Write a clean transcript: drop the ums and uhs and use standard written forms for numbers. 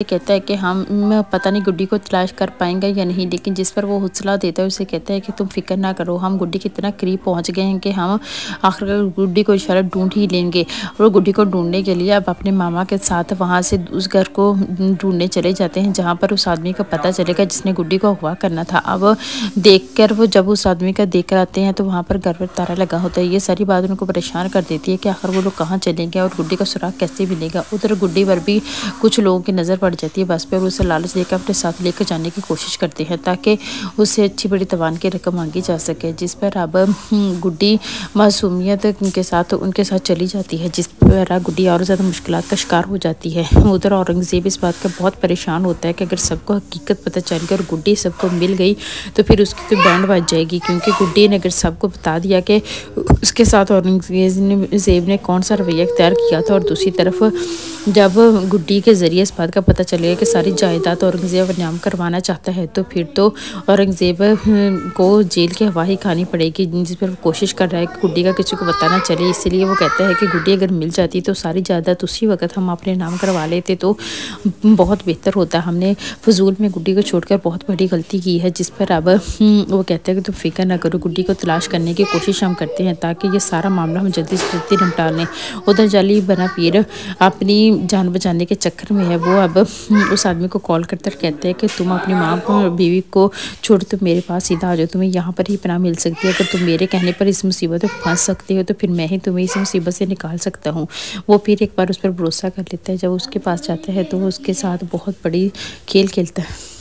कहता है कि हम पता नहीं गुड्डी को तलाश कर पाएंगे या नहीं, लेकिन जिस पर वो हौसला देता है उसे कहता है कि तुम फिक्र ना करो, हम गुड्डी के इतना करीब पहुंच गए हैं कि हम आखिर गुड्डी को इशारा ढूंढ ही लेंगे। और गुड्डी को ढूंढने के लिए अब अपने मामा के साथ वहां से उस घर को ढूंढने चले जाते हैं जहां पर उस आदमी का पता चलेगा जिसने गुड्डी को अगवा करना था। अब देखकर वो जब उस आदमी का देख कर आते हैं तो वहाँ पर घर पर ताला लगा होता है। ये सारी बात उनको परेशान कर देती है कि आखिर वो लोग कहाँ चलेंगे और गुड्डी का सुराग कैसे मिलेगा। उधर गुड्डी पर भी कुछ लोगों की नज़र पड़ जाती है बस पे और उसे लालच देकर अपने साथ लेकर जाने की कोशिश करते हैं ताकि उससे अच्छी बड़ी तवान की रकम मांगी जा सके, जिस पर अब गुड्डी मासूमियत के साथ उनके साथ चली जाती है, जिस पर गुड्डी और ज़्यादा मुश्किलात का शिकार हो जाती है। उधर औरंगज़ेब इस बात का बहुत परेशान होता है कि अगर सबको हकीकत पता चल गई और गुड्डी सबको मिल गई तो फिर उसकी तो बैंड बज जाएगी, क्योंकि गुड्डी ने अगर सबको बता दिया कि उसके साथ औरंगज़ेब ने कौन सा रवैया इख्तियार किया था। और दूसरी तरफ जब गुड्डी के ज़रिए इस बात का पता चलेगा कि सारी जायदाद औरंगज़ेब नाम करवाना चाहता है तो फिर तो औरंगज़ेब को जेल की हवा ही खानी पड़ेगी, जिस पर वो कोशिश कर रहा है कि गुड्डी का किसी को बताना चले। इसलिए वो कहता है कि गुड्डी अगर मिल जाती तो सारी जायदाद उसी वक्त हम अपने नाम करवा लेते तो बहुत बेहतर होता। हमने फजूल में गुड्डी को छोड़कर बहुत बड़ी गलती की है, जिस पर अब वो कहते हैं कि तुम फिक्र ना करो, गुड्डी को तलाश करने की कोशिश हम करते हैं ताकि ये सारा मामला हम जल्दी से जल्दी निपटा लें। उधर जाली बना पीर अपनी जान बचाने के चक्कर में है, वो अब उस आदमी को कॉल करते कहते हैं कि तुम अपनी माँ को बीवी को छोड़ तो मेरे पास सीधा आ जाओ, तुम्हें यहाँ पर ही पनाह मिल सकती है। अगर तुम मेरे कहने पर इस मुसीबत में फंस सकते हो तो फिर मैं ही तुम्हें इस मुसीबत से निकाल सकता हूँ। वो फिर एक बार उस पर भरोसा कर लेता है। जब उसके पास जाता है तो उसके साथ बहुत बड़ी खेल खेलता है।